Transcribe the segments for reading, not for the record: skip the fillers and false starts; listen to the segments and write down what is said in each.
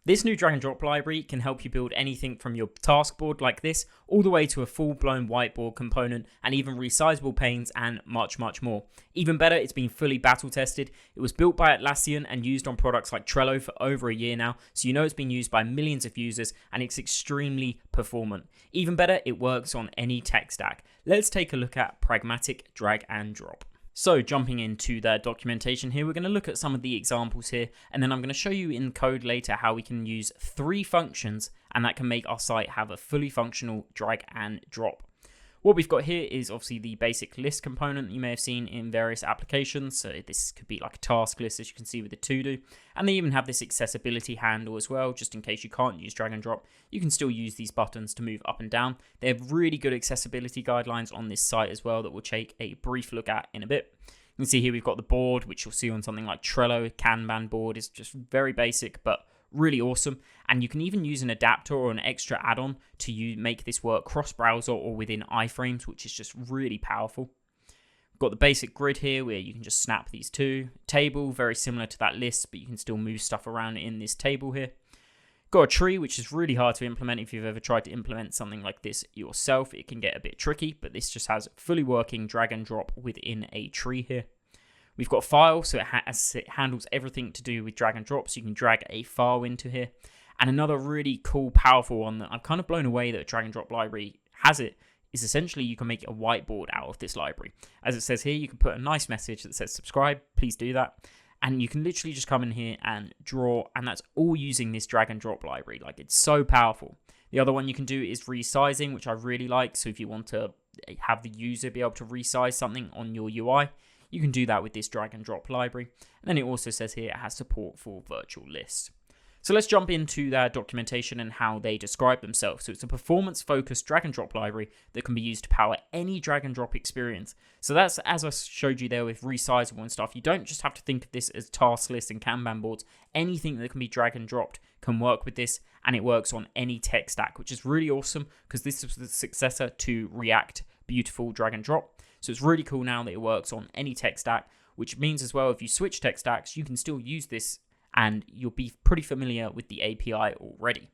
This new drag and drop library can help you build anything from your task board like this, all the way to a full-blown whiteboard component and even resizable panes and much more. Even better, it's been fully battle tested. It was built by Atlassian and used on products like Trello for over a year now, so you know it's been used by millions of users and it's extremely performant. Even better, it works on any tech stack. Let's take a look at pragmatic drag and drop. So jumping into their documentation here, we're going to look at some of the examples here, and then I'm going to show you in code later how we can use 3 functions and that can make our site have a fully functional drag and drop. What we've got here is obviously the basic list component that you may have seen in various applications. So this could be like a task list, as you can see with the to-do. And they even have this accessibility handle as well, just in case you can't use drag and drop. You can still use these buttons to move up and down. They have really good accessibility guidelines on this site as well that we'll take a brief look at in a bit. You can see here we've got the board, which you'll see on something like Trello. Kanban board is just very basic, but really awesome. And you can even use an adapter or an extra add-on to make this work cross-browser or within iframes, which is just really powerful. We've got the basic grid here where you can just snap these two. Table, very similar to that list, but you can still move stuff around in this table here. Got a tree, which is really hard to implement. If you've ever tried to implement something like this yourself, it can get a bit tricky, but this just has fully working drag and drop within a tree here. We've got a file, so it handles everything to do with drag and drop, so you can drag a file into here. And another really cool, powerful one that I'm kind of blown away that a drag and drop library has it is essentially you can make a whiteboard out of this library. As it says here, you can put a nice message that says subscribe, please do that. And you can literally just come in here and draw, and that's all using this drag and drop library. Like, it's so powerful. The other one you can do is resizing, which I really like. So if you want to have the user be able to resize something on your UI, you can do that with this drag and drop library. And then it also says here it has support for virtual lists. So let's jump into their documentation and how they describe themselves. So it's a performance-focused drag and drop library that can be used to power any drag and drop experience. So that's, as I showed you there with resizable and stuff, you don't just have to think of this as task lists and Kanban boards. Anything that can be drag and dropped can work with this, and it works on any tech stack, which is really awesome because this is the successor to react-beautiful drag and drop. So it's really cool now that it works on any tech stack, which means as well, if you switch tech stacks, you can still use this and you'll be pretty familiar with the API already.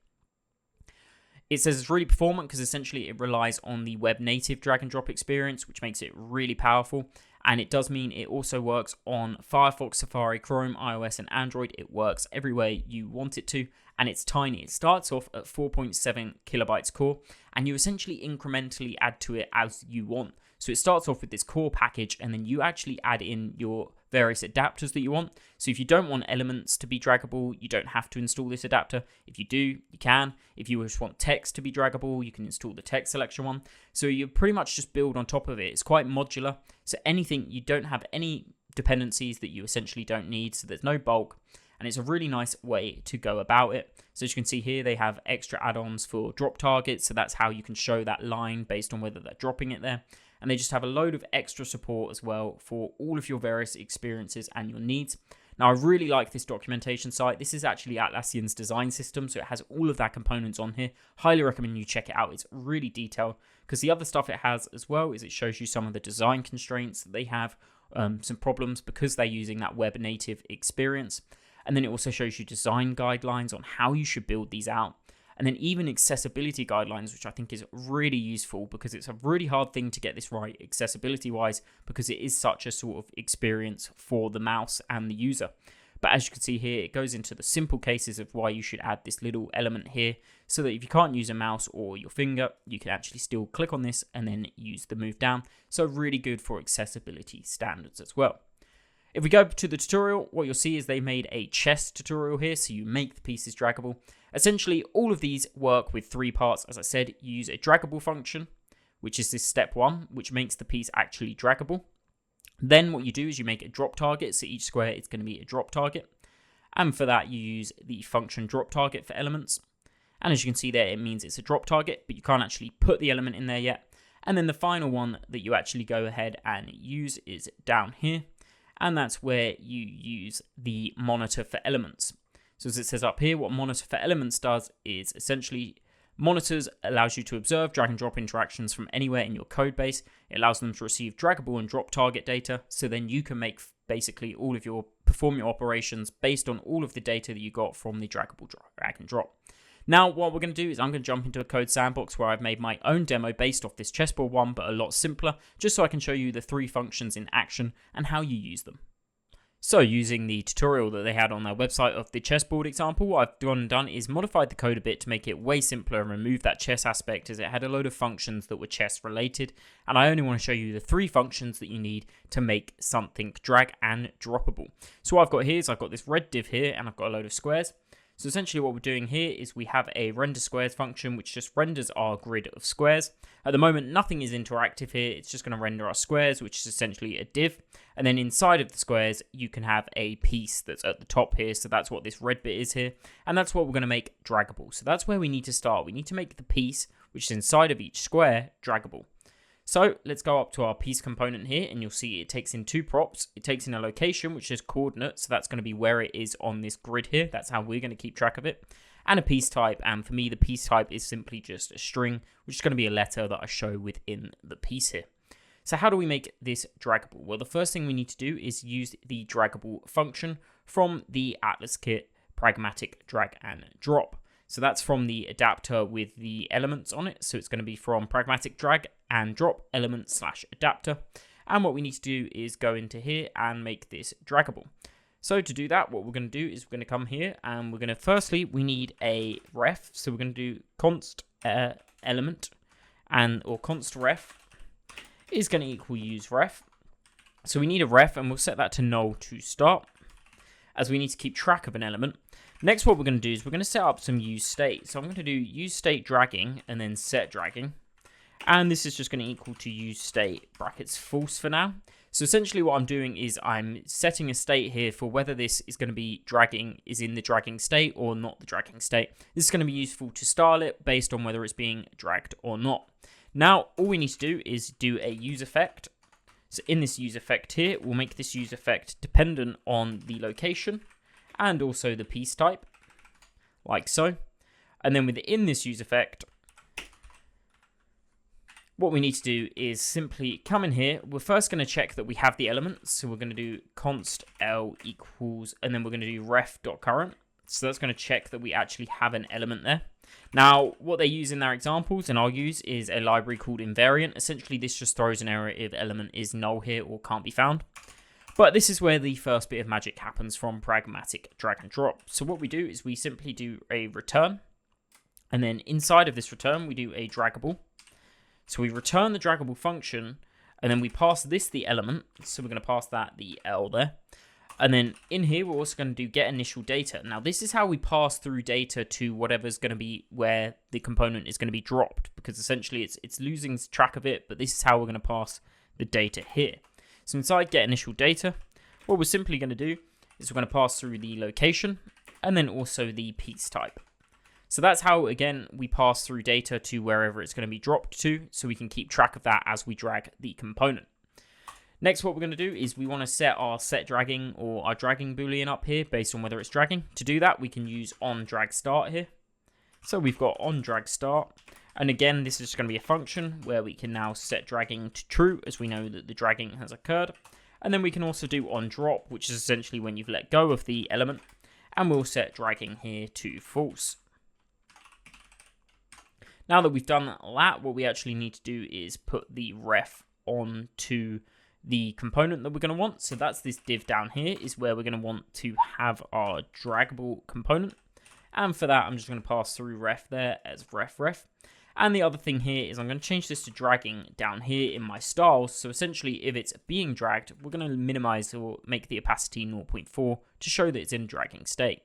It says it's really performant because essentially it relies on the web native drag and drop experience, which makes it really powerful. And it does mean it also works on Firefox, Safari, Chrome, iOS, and Android. It works everywhere you want it to, and it's tiny. It starts off at 4.7 kilobytes core, and you essentially incrementally add to it as you want. So it starts off with this core package, and then you actually add in your various adapters that you want. So if you don't want elements to be draggable, you don't have to install this adapter. If you do, you can. If you just want text to be draggable, you can install the text selection one. So you pretty much just build on top of it. It's quite modular. So anything, you don't have any dependencies that you essentially don't need. So there's no bulk. And it's a really nice way to go about it. So as you can see here, they have extra add-ons for drop targets. So that's how you can show that line based on whether they're dropping it there. And they just have a load of extra support as well for all of your various experiences and your needs. Now, I really like this documentation site. This is actually Atlassian's design system, so it has all of their components on here. Highly recommend you check it out. It's really detailed, because the other stuff it has as well is it shows you some of the design constraints that they have, some problems because they're using that web native experience. And then it also shows you design guidelines on how you should build these out. And then even accessibility guidelines, which I think is really useful because it's a really hard thing to get this right accessibility-wise because it is such a sort of experience for the mouse and the user. But as you can see here, it goes into the simple cases of why you should add this little element here so that if you can't use a mouse or your finger, you can actually still click on this and then use the move down. So really good for accessibility standards as well. If we go to the tutorial, what you'll see is they made a chest tutorial here, so you make the pieces draggable. Essentially, all of these work with 3 parts. As I said, you use a draggable function, which is this step 1, which makes the piece actually draggable. Then what you do is you make a drop target, so each square is going to be a drop target. And for that, you use the function drop target for elements. And as you can see there, it means it's a drop target, but you can't actually put the element in there yet. And then the final one that you actually go ahead and use is down here. And that's where you use the monitor for elements. So as it says up here, what monitor for elements does is essentially monitors allows you to observe drag and drop interactions from anywhere in your code base. It allows them to receive draggable and drop target data. So then you can make basically perform your operations based on all of the data that you got from the draggable drag and drop. Now, what we're going to do is I'm going to jump into a code sandbox where I've made my own demo based off this chessboard one, but a lot simpler, just so I can show you the 3 functions in action and how you use them. So using the tutorial that they had on their website of the chessboard example, what I've done is modified the code a bit to make it way simpler and remove that chess aspect, as it had a load of functions that were chess related, and I only want to show you the 3 functions that you need to make something drag and droppable. So what I've got here is I've got this red div here and I've got a load of squares. So essentially what we're doing here is we have a render squares function which just renders our grid of squares. At the moment nothing is interactive here, it's just going to render our squares, which is essentially a div. And then inside of the squares you can have a piece that's at the top here, so that's what this red bit is here. And that's what we're going to make draggable. So that's where we need to start. We need to make the piece which is inside of each square draggable. So let's go up to our piece component here, and you'll see it takes in 2 props. It takes in a location, which is coordinates, so that's going to be where it is on this grid here. That's how we're going to keep track of it. And a piece type, and for me the piece type is simply just a string, which is going to be a letter that I show within the piece here. So how do we make this draggable? Well, the first thing we need to do is use the draggable function from the Atlas kit pragmatic drag and drop. So that's from the adapter with the elements on it. So it's going to be from pragmatic drag and drop element / adapter. And what we need to do is go into here and make this draggable. So to do that, what we're going to do is we're going to come here and we're going to, firstly, we need a ref. So we're going to do const element or const ref is going to equal use ref. So we need a ref and we'll set that to null to start, as we need to keep track of an element. Next, what we're going to do is we're going to set up some use state. So I'm going to do use state dragging and then set dragging. And this is just going to equal to use state brackets false for now. So essentially what I'm doing is I'm setting a state here for whether this is going to be is in the dragging state or not the dragging state. This is going to be useful to style it based on whether it's being dragged or not. Now, all we need to do is do a use effect. So in this use effect here, we'll make this use effect dependent on the location and also the piece type, like so. And then within this use effect, what we need to do is simply come in here. We're first going to check that we have the elements. So we're going to do const L equals, and then we're going to do ref.current. So that's going to check that we actually have an element there. Now, what they use in their examples, and I'll use, is a library called invariant. Essentially, this just throws an error if element is null here or can't be found. But this is where the first bit of magic happens from pragmatic drag and drop. So what we do is we simply do a return, and then inside of this return, we do a draggable. So we return the draggable function, and then we pass this the element. So we're going to pass that the L there. And then in here, we're also going to do get initial data. Now, this is how we pass through data to whatever's going to be where the component is going to be dropped, because essentially it's losing track of it, but this is how we're going to pass the data here. So inside get initial data, what we're simply going to do is we're going to pass through the location and then also the piece type. So that's how, again, we pass through data to wherever it's going to be dropped to, so we can keep track of that as we drag the component. Next, what we're going to do is we want to set our set dragging or our dragging boolean up here based on whether it's dragging. To do that, we can use on drag start here. So we've got on drag start. And again, this is just going to be a function where we can now set dragging to true, as we know that the dragging has occurred. And then we can also do on drop, which is essentially when you've let go of the element. And we'll set dragging here to false. Now that we've done that, what we actually need to do is put the ref onto the component that we're going to want. So that's this div down here is where we're going to want to have our draggable component. And for that, I'm just going to pass through ref there as ref. And the other thing here is I'm going to change this to dragging down here in my styles. So essentially, if it's being dragged, we're going to minimize or make the opacity 0.4 to show that it's in dragging state.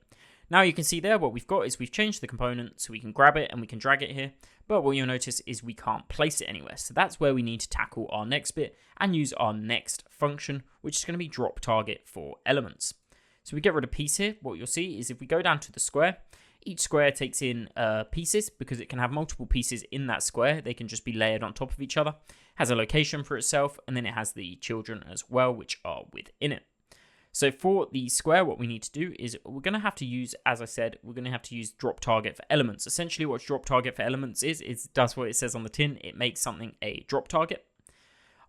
Now you can see there what we've got is we've changed the component so we can grab it and we can drag it here. But what you'll notice is we can't place it anywhere. So that's where we need to tackle our next bit and use our next function, which is going to be drop target for elements. So we get rid of piece here. What you'll see is if we go down to the square, each square takes in pieces because it can have multiple pieces in that square. They can just be layered on top of each other. Has a location for itself, and then it has the children as well, which are within it. So for the square, what we need to do is we're going to have to use, as I said, we're going to have to use drop target for elements. Essentially what drop target for elements is does what it says on the tin. It makes something a drop target.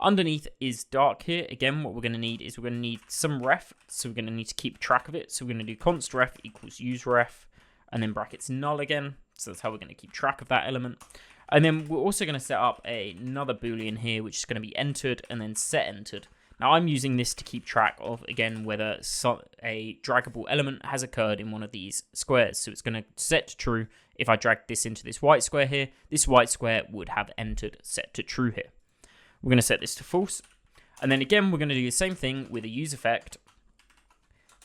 Underneath is dark here. Again, what we're going to need is we're going to need some ref. So we're going to need to keep track of it. So we're going to do const ref equals use ref and then brackets null again. So that's how we're going to keep track of that element. And then we're also going to set up another Boolean here, which is going to be entered and then set entered. Now I'm using this to keep track of, again, whether a draggable element has occurred in one of these squares. So it's going to set to true. If I drag this into this white square here, this white square would have entered set to true here. We're going to set this to false. And then again, we're going to do the same thing with a use effect.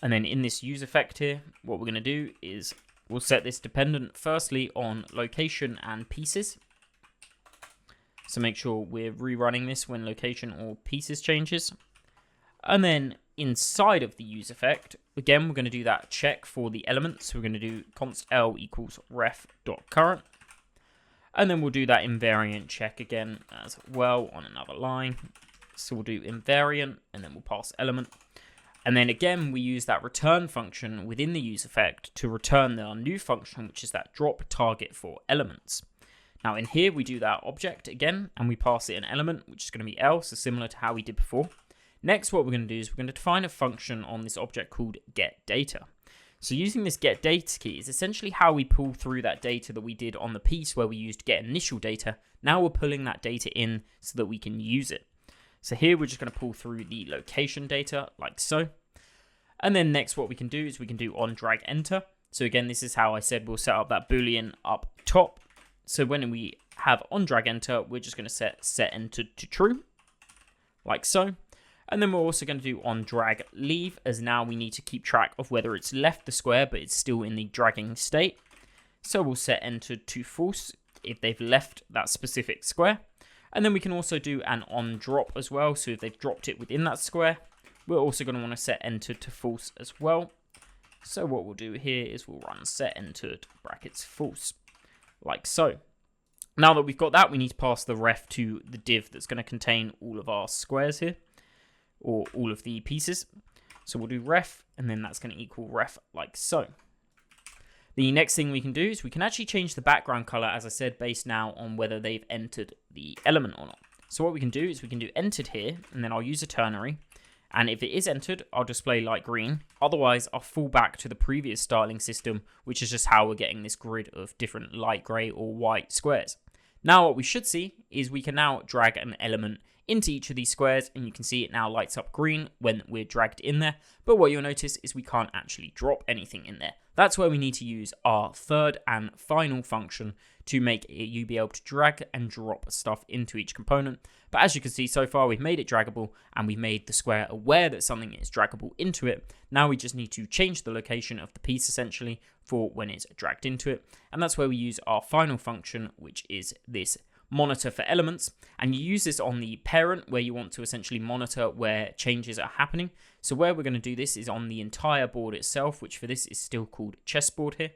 And then in this use effect here, what we're going to do is we'll set this dependent firstly on location and pieces. So make sure we're rerunning this when location or pieces changes. And then inside of the use effect, again, we're going to do that check for the elements. So we're going to do const L equals ref.current. And then we'll do that invariant check again as well on another line. So we'll do invariant and then we'll pass element. And then again, we use that return function within the use effect to return our new function, which is that drop target for elements. Now in here, we do that object again, and we pass it an element, which is going to be L, so similar to how we did before. Next, what we're going to do is we're going to define a function on this object called getData. So using this getData key is essentially how we pull through that data that we did on the piece where we used getInitialData. Now we're pulling that data in so that we can use it. So here we're just going to pull through the location data like so. And then next what we can do is we can do on drag enter. So again, this is how I said we'll set up that Boolean up top. So when we have on drag enter, we're just going to set enter to true like so. And then we're also going to do on drag leave, as now we need to keep track of whether it's left the square but it's still in the dragging state. So we'll set enter to false if they've left that specific square. And then we can also do an on drop as well. So if they've dropped it within that square, we're also going to want to set enter to false as well. So what we'll do here is we'll run set entered brackets false like so. Now that we've got that, we need to pass the ref to the div that's going to contain all of our squares here, or all of the pieces. So we'll do ref, and then that's going to equal ref like so. The next thing we can do is we can actually change the background color, as I said, based now on whether they've entered the element or not. So what we can do is we can do entered here, and then I'll use a ternary. And if it is entered, I'll display light green. Otherwise, I'll fall back to the previous styling system, which is just how we're getting this grid of different light gray or white squares. Now what we should see is we can now drag an element into each of these squares, and you can see it now lights up green when we're dragged in there. But what you'll notice is we can't actually drop anything in there. That's where we need to use our third and final function to make you be able to drag and drop stuff into each component. But as you can see, so far we've made it draggable and we've made the square aware that something is draggable into it. Now we just need to change the location of the piece essentially for when it's dragged into it. And that's where we use our final function, which is this monitor for elements, and you use this on the parent where you want to essentially monitor where changes are happening. So where we're going to do this is on the entire board itself, which for this is still called chessboard here.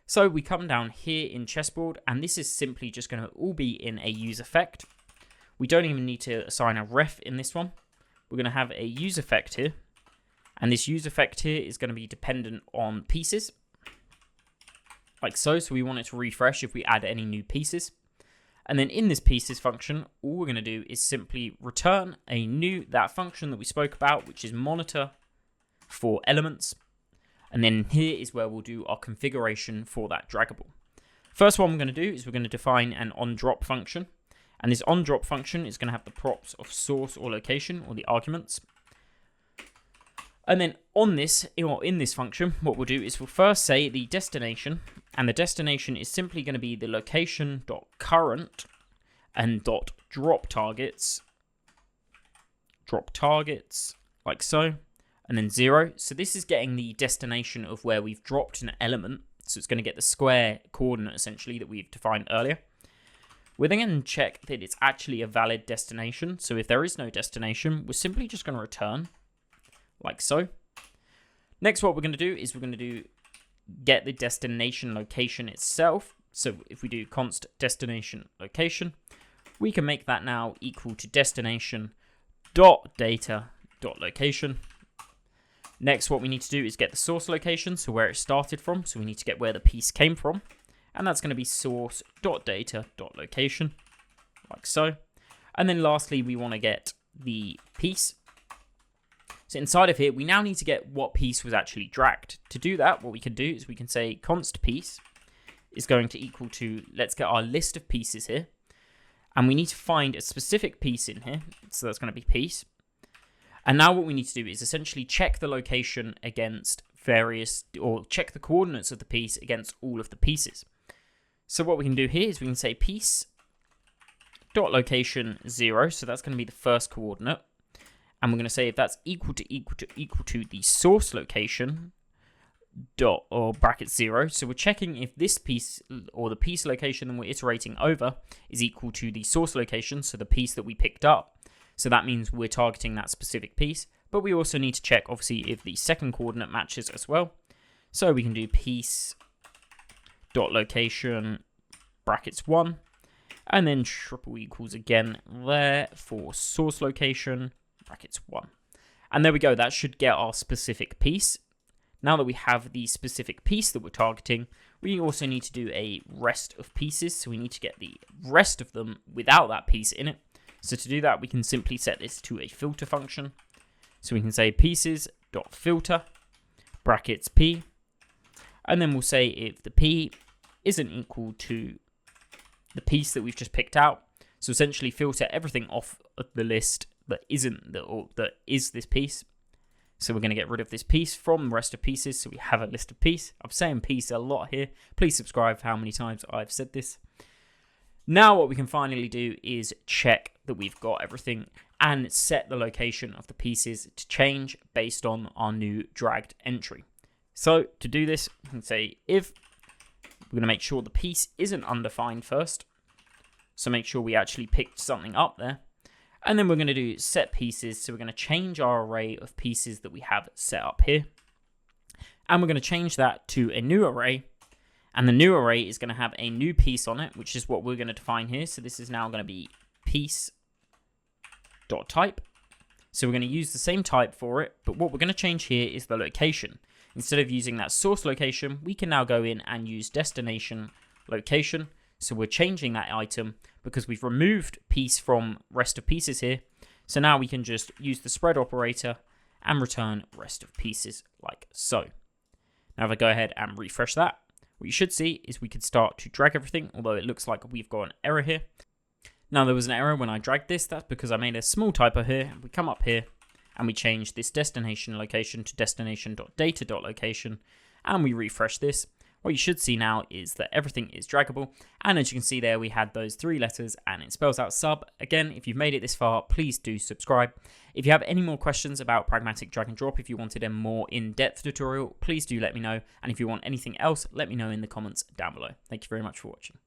So we come down here in chessboard, and this is simply just going to all be in a use effect. We don't even need to assign a ref in this one. We're going to have a use effect here, and this use effect here is going to be dependent on pieces like so. So we want it to refresh if we add any new pieces. And then in this pieces function, all we're going to do is simply return that function that we spoke about, which is monitor for elements. And then here is where we'll do our configuration for that draggable. First one we're going to do is we're going to define an on-drop function. And this on-drop function is going to have the props of source or location, or the arguments. And then on this, or in this function, what we'll do is we'll first say the destination, and the destination is simply going to be the location.current and .drop targets like so, and then 0. So this is getting the destination of where we've dropped an element. So it's going to get the square coordinate essentially that we've defined earlier. We're then going to check that it's actually a valid destination. So if there is no destination, we're simply just going to return like so. Next, what we're going to do is we're going to get the destination location itself. So if we do const destination location, we can make that now equal to destination.data.location. Next, what we need to do is get the source location, so where it started from. So we need to get where the piece came from, and that's going to be source.data.location like so. And then lastly, we want to get the piece. So inside of here, we now need to get what piece was actually dragged. To do that, what we can do is we can say const piece is going to equal to, let's get our list of pieces here. And we need to find a specific piece in here. So that's going to be piece. And now what we need to do is essentially check the location against various, or check the coordinates of the piece against all of the pieces. So what we can do here is we can say piece dot location 0. So that's going to be the first coordinate. And we're going to say if that's equal to the source location dot or bracket 0. So we're checking if this piece or the piece location that we're iterating over is equal to the source location, so the piece that we picked up. So that means we're targeting that specific piece, but we also need to check obviously if the second coordinate matches as well. So we can do piece dot location brackets 1 and then triple equals again there for source location brackets 1. And there we go, that should get our specific piece. Now that we have the specific piece that we're targeting, we also need to do a rest of pieces. So we need to get the rest of them without that piece in it. So to do that, we can simply set this to a filter function. So we can say pieces.filter brackets p. And then we'll say if the p isn't equal to the piece that we've just picked out. So essentially filter everything off of the list that is this piece. So we're going to get rid of this piece from the rest of pieces. So we have a list of piece. I'm saying piece a lot here. Please subscribe for how many times I've said this. Now what we can finally do is check that we've got everything and set the location of the pieces to change based on our new dragged entry. So to do this, we can say if we're going to make sure the piece isn't undefined first. So make sure we actually picked something up there. And then we're going to do set pieces. So we're going to change our array of pieces that we have set up here. And we're going to change that to a new array. And the new array is going to have a new piece on it, which is what we're going to define here. So this is now going to be piece.type. So we're going to use the same type for it. But what we're going to change here is the location. Instead of using that source location, we can now go in and use destination location. So we're changing that item because we've removed piece from rest of pieces here. So now we can just use the spread operator and return rest of pieces like so. Now if I go ahead and refresh that, what you should see is we could start to drag everything, although it looks like we've got an error here. Now there was an error when I dragged this. That's because I made a small typo here. We come up here and we change this destination location to destination.data.location and we refresh this. What you should see now is that everything is draggable. And as you can see there, we had those 3 letters and it spells out sub. Again, if you've made it this far, please do subscribe. If you have any more questions about pragmatic drag and drop, if you wanted a more in-depth tutorial, please do let me know. And if you want anything else, let me know in the comments down below. Thank you very much for watching.